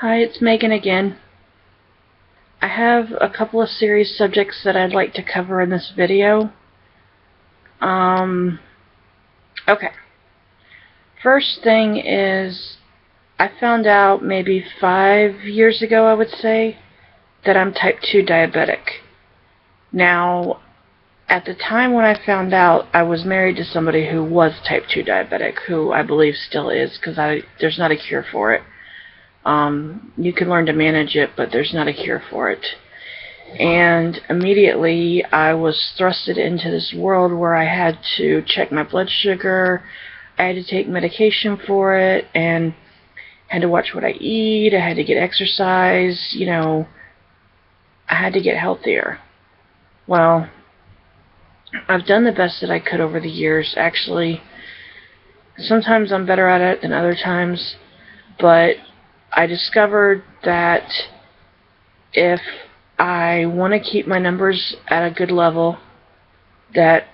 Hi, it's Megan again. I have a couple of serious subjects that I'd like to cover in this video. Okay. First thing is, I found out maybe 5 years ago, I would say, that I'm type 2 diabetic. Now, at the time when I found out, I was married to somebody who was type 2 diabetic, who I believe still is, because there's not a cure for it. You can learn to manage it, but there's not a cure for it. And immediately I was thrusted into this world where I had to check my blood sugar, I had to take medication for it, and had to watch what I eat, I had to get exercise, I had to get healthier. Well, I've done the best that I could over the years. Actually, sometimes I'm better at it than other times, but I discovered that if I want to keep my numbers at a good level, that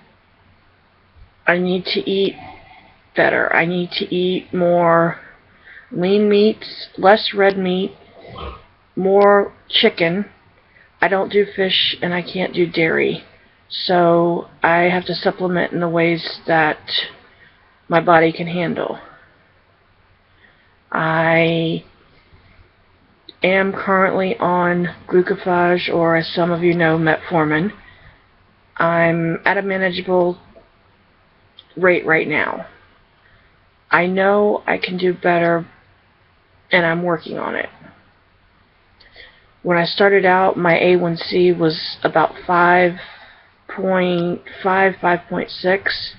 I need to eat better. I need to eat more lean meats, less red meat, more chicken. I don't do fish and I can't do dairy. So I have to supplement in the ways that my body can handle. I am currently on glucophage, or as some of you know, metformin. I'm at a manageable rate right now. I know I can do better, and I'm working on it. When I started out, my A1C was about 5.5, 5.6.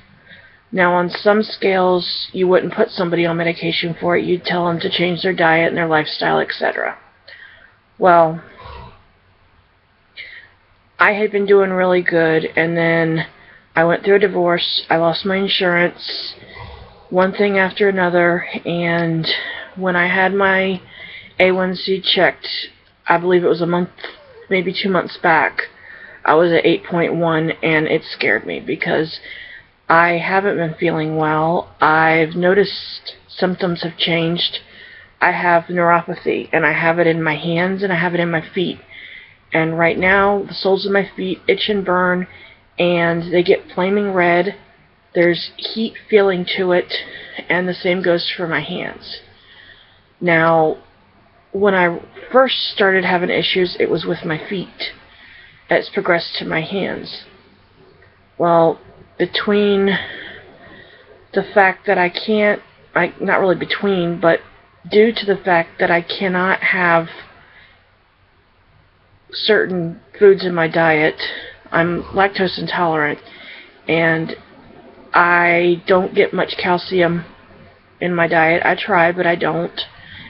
Now, on some scales, you wouldn't put somebody on medication for it. You'd tell them to change their diet and their lifestyle, etc. Well, I had been doing really good, and then I went through a divorce. I lost my insurance, one thing after another, and when I had my A1C checked, I believe it was a month, maybe 2 months back, I was at 8.1, and it scared me because I haven't been feeling well. I've noticed symptoms have changed. I have neuropathy, and I have it in my hands, and I have it in my feet. And right now, the soles of my feet itch and burn, and they get flaming red. There's heat feeling to it, and the same goes for my hands. Now, when I first started having issues, it was with my feet. It's progressed to my hands. Well, between the fact that I can't, not really between, but due to the fact that I cannot have certain foods in my diet, I'm lactose intolerant, and I don't get much calcium in my diet. I try, but I don't.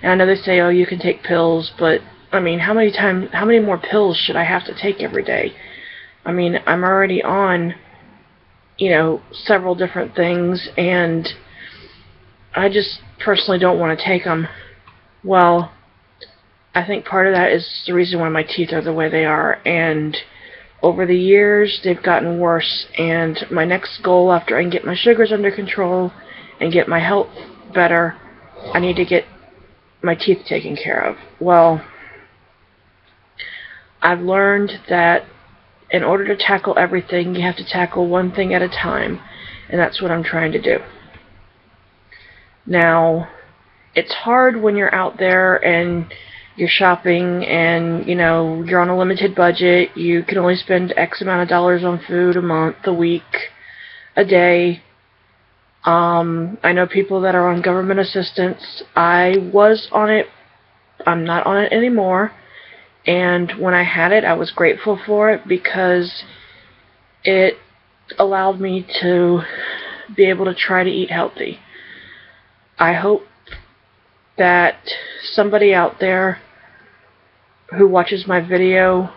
And I know they say, oh, you can take pills, but I mean, how many more pills should I have to take every day? I mean, I'm already on, several different things, and I just personally don't want to take them. Well, I think part of that is the reason why my teeth are the way they are, and over the years they've gotten worse, and my next goal after I can get my sugars under control and get my health better, I need to get my teeth taken care of. Well, I've learned that in order to tackle everything, you have to tackle one thing at a time, and that's what I'm trying to do. Now, it's hard when you're out there and you're shopping and, you're on a limited budget. You can only spend X amount of dollars on food a month, a week, a day. I know people that are on government assistance. I was on it. I'm not on it anymore. And when I had it, I was grateful for it because it allowed me to be able to try to eat healthy. I hope that somebody out there who watches my video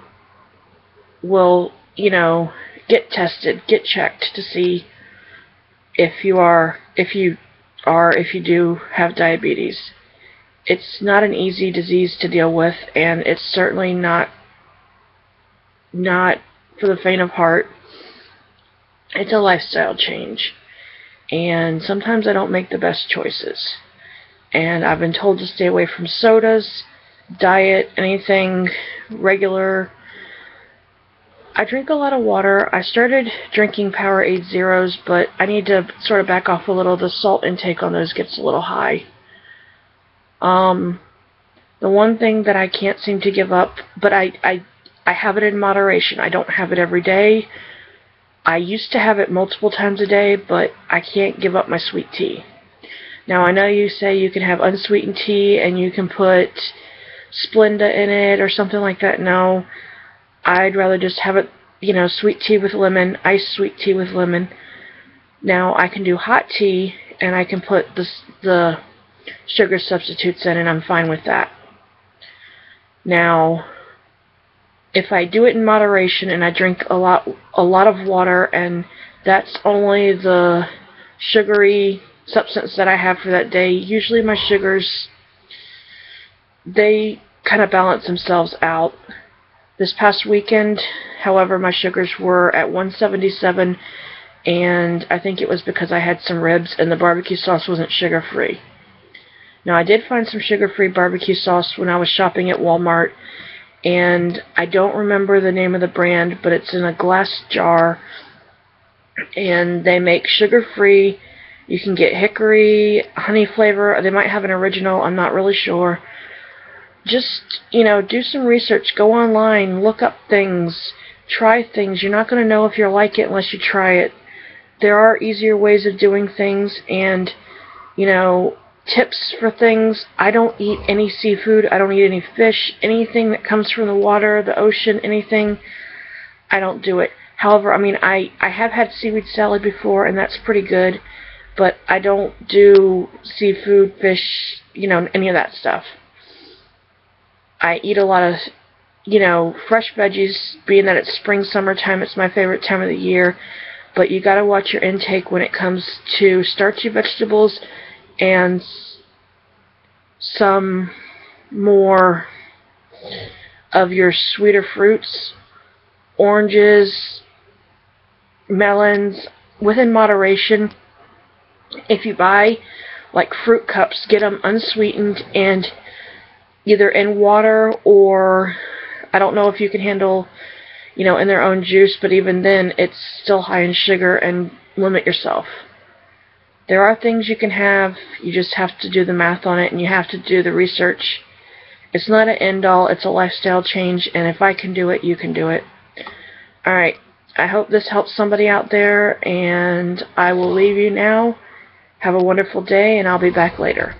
will, get tested, get checked to see if you do have diabetes. It's not an easy disease to deal with, and it's certainly not for the faint of heart. It's a lifestyle change, and sometimes I don't make the best choices. And I've been told to stay away from sodas. diet, anything regular. I drink a lot of water. I started drinking Powerade Zeros, but I need to sort of back off a little. The salt intake on those gets a little high. The one thing that I can't seem to give up, but I have it in moderation. I don't have it every day. I used to have it multiple times a day, but I can't give up my sweet tea. Now, I know you say you can have unsweetened tea and you can put Splenda in it or something like that. No, I'd rather just have it, you know, sweet tea with lemon, iced sweet tea with lemon. Now, I can do hot tea and I can put the sugar substitutes in, and I'm fine with that. Now, if I do it in moderation and I drink a lot of water, and that's only the sugary substance that I have for that day, usually my sugars, they kind of balance themselves out. This past weekend, however, my sugars were at 177, and I think it was because I had some ribs and the barbecue sauce wasn't sugar-free. Now, I did find some sugar-free barbecue sauce when I was shopping at Walmart, and I don't remember the name of the brand, but it's in a glass jar, and they make sugar-free. You can get hickory, honey flavor. They might have an original. I'm not really sure. Just, you know, do some research. Go online. Look up things. Try things. You're not going to know if you like it unless you try it. There are easier ways of doing things, and, you know, tips for things. I don't eat any seafood. I don't eat any fish. Anything that comes from the water, the ocean, anything, I don't do it. However, I mean, I have had seaweed salad before, and that's pretty good, but I don't do seafood, fish, you know, any of that stuff. I eat a lot of, you know, fresh veggies, being that it's spring, summertime, it's my favorite time of the year, but you gotta watch your intake when it comes to starchy vegetables and some more of your sweeter fruits, oranges, melons, within moderation. If you buy like fruit cups, get them unsweetened and either in water, or I don't know if you can handle, you know, in their own juice, but even then it's still high in sugar, and limit yourself. There are things you can have, you just have to do the math on it, and you have to do the research. It's not an end-all, it's a lifestyle change, and if I can do it, you can do it. Alright, I hope this helps somebody out there, and I will leave you now. Have a wonderful day, and I'll be back later.